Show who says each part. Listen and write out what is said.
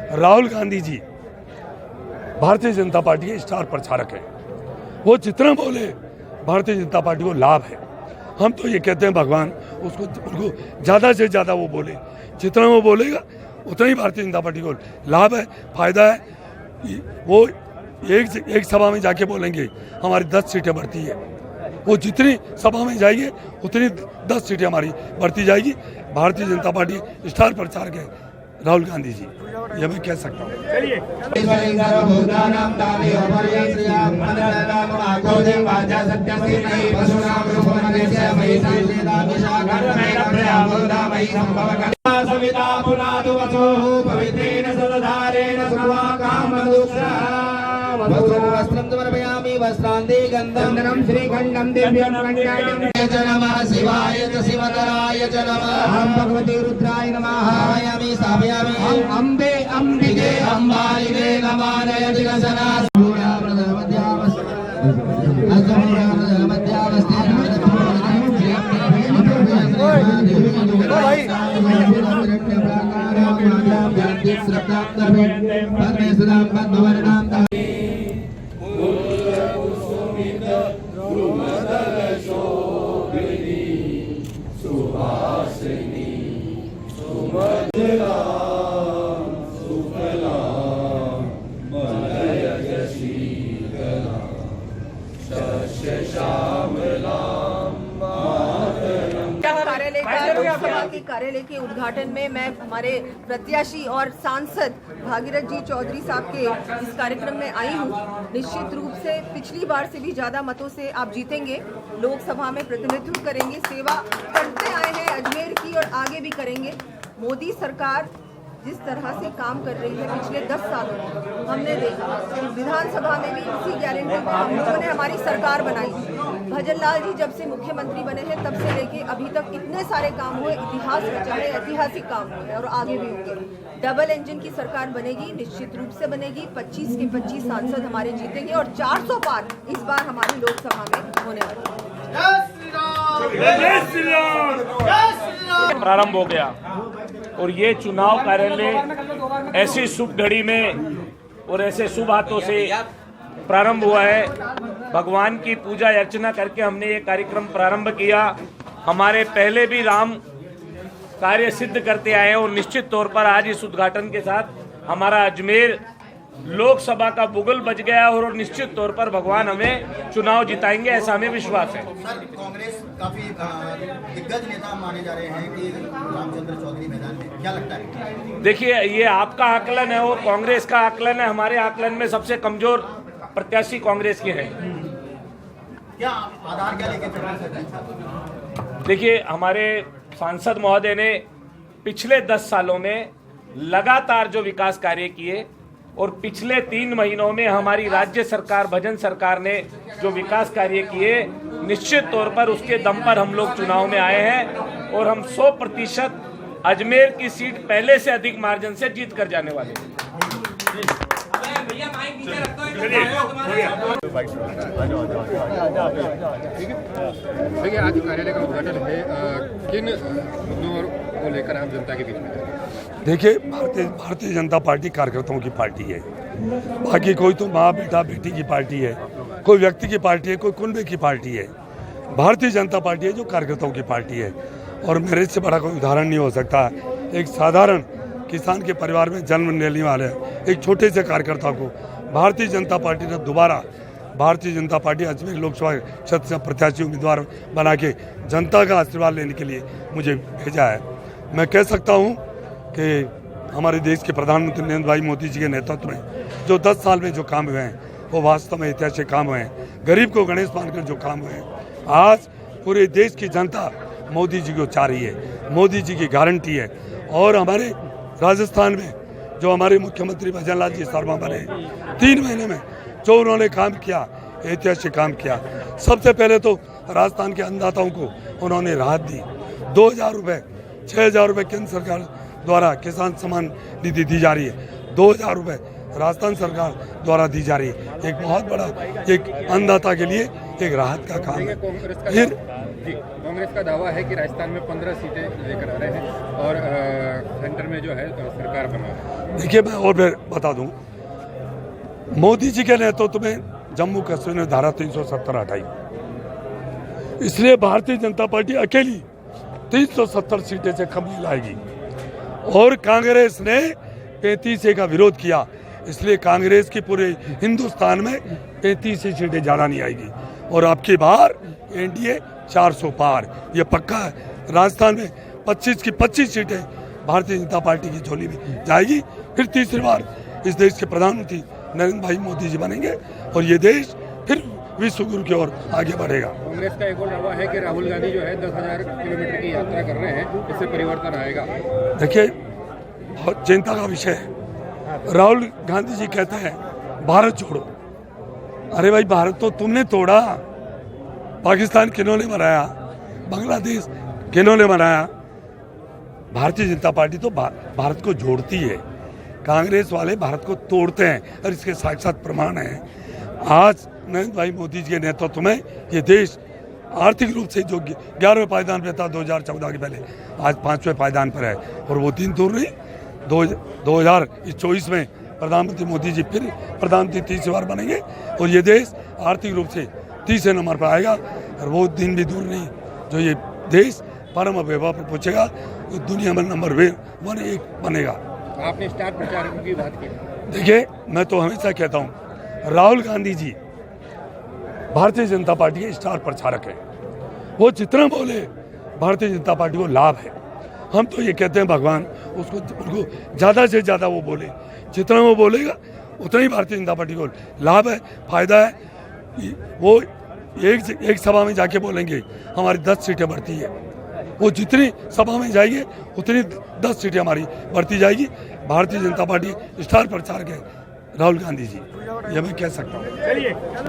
Speaker 1: Rahul Gandhi ji Bharatiya Janata party के star प्रचारक हैं। वो जितना बोले भारतीय जनता पार्टी को लाभ है। हम तो ये कहते हैं भगवान उनको ज़्यादा से ज़्यादा वो बोले, जितना वो बोलेगा उतना ही भारतीय जनता पार्टी को लाभ है, फायदा है। वो एक सभा में जाके बोलेंगे हमारी 10 सीटें बढ़ती है, वो जितनी सभा में जाएंगे उतनी 10 सीटें हमारी बढ़ती जाएगी। भारतीय जनता पार्टी स्टार प्रचारक है राहुल गांधी जी, ये मैं कह सकता हूँ।
Speaker 2: वस्त्रांदे गंधम श्रीखंडम दिव्यम नमः शिवाय च शिवतराय च नमः। हम भगवती रुद्राय नमः आयामि स्थापयामि। अम्बे अम्बिके अम्बालिके नमानय जगसना
Speaker 3: कार्यालय के उद्घाटन में मैं हमारे प्रत्याशी और सांसद भागीरथ जी चौधरी साहब के इस कार्यक्रम में आई हूँ। निश्चित रूप से पिछली बार से भी ज्यादा मतों से आप जीतेंगे, लोकसभा में प्रतिनिधित्व करेंगे, सेवा करते आए हैं अजमेर की और आगे भी करेंगे। मोदी सरकार जिस तरह से काम कर रही है पिछले 10 सालों में हमने देखा, विधानसभा में भी इसी गारंटी में हम लोगों ने हमारी सरकार बनाई। भजन लाल जी जब से मुख्यमंत्री बने हैं तब से लेके अभी तक इतने सारे काम हुए, इतिहास रचा है, ऐतिहासिक काम हुए और आगे भी होंगे। डबल इंजन की सरकार बनेगी, निश्चित रूप से बनेगी। 25 के 25 सांसद हमारे जीतेंगे और 400 पार इस बार हमारी लोकसभा में होने वाली
Speaker 4: प्रारंभ हो गया और ये चुनाव कार्यालय ऐसी शुभ घड़ी में और ऐसे शुभ हाथों से प्रारंभ हुआ है। भगवान की पूजा अर्चना करके हमने ये कार्यक्रम प्रारंभ किया। हमारे पहले भी राम कार्य सिद्ध करते आए हैं और निश्चित तौर पर आज इस उद्घाटन के साथ हमारा अजमेर लोकसभा का बुगल बज गया और निश्चित तौर पर भगवान हमें चुनाव जिताएंगे, ऐसा हमें विश्वास है।
Speaker 5: सर, कांग्रेस काफी दिग्गज नेता माने जा रहे हैं कि रामचंद्र चौधरी मैदान में, क्या लगता है?
Speaker 4: देखिए, ये आपका आकलन है और कांग्रेस का आकलन है। हमारे आकलन में सबसे कमजोर प्रत्याशी कांग्रेस के हैं।
Speaker 5: क्या आधार क्या लेके चल रहे हैं?
Speaker 4: देखिए, हमारे सांसद महोदय ने पिछले 10 सालों में लगातार जो विकास कार्य किए और पिछले 3 महीनों में हमारी राज्य सरकार भजन सरकार ने जो विकास कार्य किए, निश्चित तौर पर उसके दम पर हम लोग चुनाव में आए हैं और हम 100% अजमेर की सीट पहले से अधिक मार्जिन से जीत कर जाने वाले हैं।
Speaker 6: देखिए, आज कार्यालय का उद्घाटन है, किन मुद्दों को लेकर आम जनता के बीच में?
Speaker 1: देखिए, भारतीय जनता पार्टी कार्यकर्ताओं की पार्टी है। बाकी कोई तो माँ बेटा बेटी की पार्टी है, कोई व्यक्ति की पार्टी है, कोई कुनबे की पार्टी है। भारतीय जनता पार्टी है जो कार्यकर्ताओं की पार्टी है। और मेरे से बड़ा कोई उदाहरण नहीं हो सकता। एक साधारण किसान के परिवार में जन्म लेने वाले एक छोटे से कार्यकर्ता को भारतीय जनता पार्टी ने दोबारा भारतीय जनता पार्टी अजमेर लोकसभा क्षेत्र से प्रत्याशी उम्मीदवार बना के जनता का आशीर्वाद लेने के लिए मुझे भेजा है। मैं कह सकता हूँ कि हमारे देश के प्रधानमंत्री नरेंद्र भाई मोदी जी के नेतृत्व में जो 10 साल में जो काम हुए हैं वो वास्तव में ऐतिहासिक काम हुए हैं। गरीब को गणेश मानकर जो काम हुए हैं, आज पूरे देश की जनता मोदी जी को चाह रही है, मोदी जी की गारंटी है। और हमारे राजस्थान में जो हमारे मुख्यमंत्री भजन लाल जी शर्मा बने, 3 महीने में जो उन्होंने काम किया, ऐतिहासिक काम किया। सबसे पहले तो राजस्थान के अन्नदाताओं को उन्होंने राहत दी। 2000 रुपये, 6000 रुपये केंद्र सरकार द्वारा किसान सम्मान निधि दी जा रही है, 2000 रुपये राजस्थान सरकार द्वारा दी जा रही है। एक बहुत बड़ा एक अन्नदाता के लिए एक राहत का काम है। फिर
Speaker 6: जी, कांग्रेस का दावा है कि राजस्थान में 15 सीटें लेकर आ रहे हैं और सेंटर में जो है सरकार बना रहे हैं।
Speaker 1: देखिए, मैं और फिर बता दूं, मोदी जी के नेतृत्व में जम्मू कश्मीर ने धारा 370 हटाई, इसलिए भारतीय जनता पार्टी अकेली 370 सीटें से कम नहीं लाएगी। और कांग्रेस ने 35 का विरोध किया, इसलिए कांग्रेस की पूरे हिंदुस्तान में 35 सीटें ज़्यादा नहीं आएगी। और आपकी बार एनडीए 400 पार, ये पक्का है। राजस्थान में 25 की 25 सीटें भारतीय जनता पार्टी की झोली में जाएगी। फिर तीसरी बार इस देश के प्रधानमंत्री नरेंद्र भाई मोदी जी बनेंगे और ये देश फिर विश्व गुरु की ओर आगे बढ़ेगा।
Speaker 6: कांग्रेस का एक और दावा है कि राहुल गांधी जो है 10,000 किलोमीटर की यात्रा कर रहे हैं, इससे परिवर्तन आएगा।
Speaker 1: देखिए, बहुत चिंता का विषय है। राहुल गांधी जी कहते हैं भारत छोड़ो। अरे भाई, भारत तो तुमने तोड़ा, पाकिस्तान किन्होंने बनाया, बांग्लादेश किन्होंने बनाया। भारतीय जनता पार्टी तो भारत को जोड़ती है, कांग्रेस वाले भारत को तोड़ते हैं और इसके साक्षात प्रमाण हैं। आज नरेंद्र भाई मोदी जी के नेतृत्व में ये देश आर्थिक रूप से जो 11वें पायदान पे था 2014 के पहले, आज 5वें पायदान पर है। और वो दिन दूर नहीं, 2024 में प्रधानमंत्री मोदी जी फिर प्रधानमंत्री तीसरी बार बनेंगे और ये देश आर्थिक रूप से तीसरे नंबर पर आएगा। और वो दिन भी दूर नहीं जो ये देश परम वैभव पर पहुंचेगा, तो दुनिया में नंबर 1 बनेगा।
Speaker 6: आपने स्टार प्रचारकों की बात की।
Speaker 1: देखिए, मैं तो हमेशा कहता हूँ, राहुल गांधी जी भारतीय जनता पार्टी के स्टार प्रचारक हैं। वो जितना बोले भारतीय जनता पार्टी को लाभ है। हम तो ये कहते हैं भगवान उनको ज़्यादा से ज़्यादा वो बोले, जितना वो बोलेगा उतना ही भारतीय जनता पार्टी को लाभ है, फायदा है। वो एक सभा में जाके बोलेंगे हमारी 10 सीटें बढ़ती है, वो जितनी सभा में जाएंगे उतनी 10 सीटें हमारी बढ़ती जाएगी। भारतीय जनता पार्टी स्टार प्रचारक है राहुल गांधी जी, ये मैं कह सकता हूँ।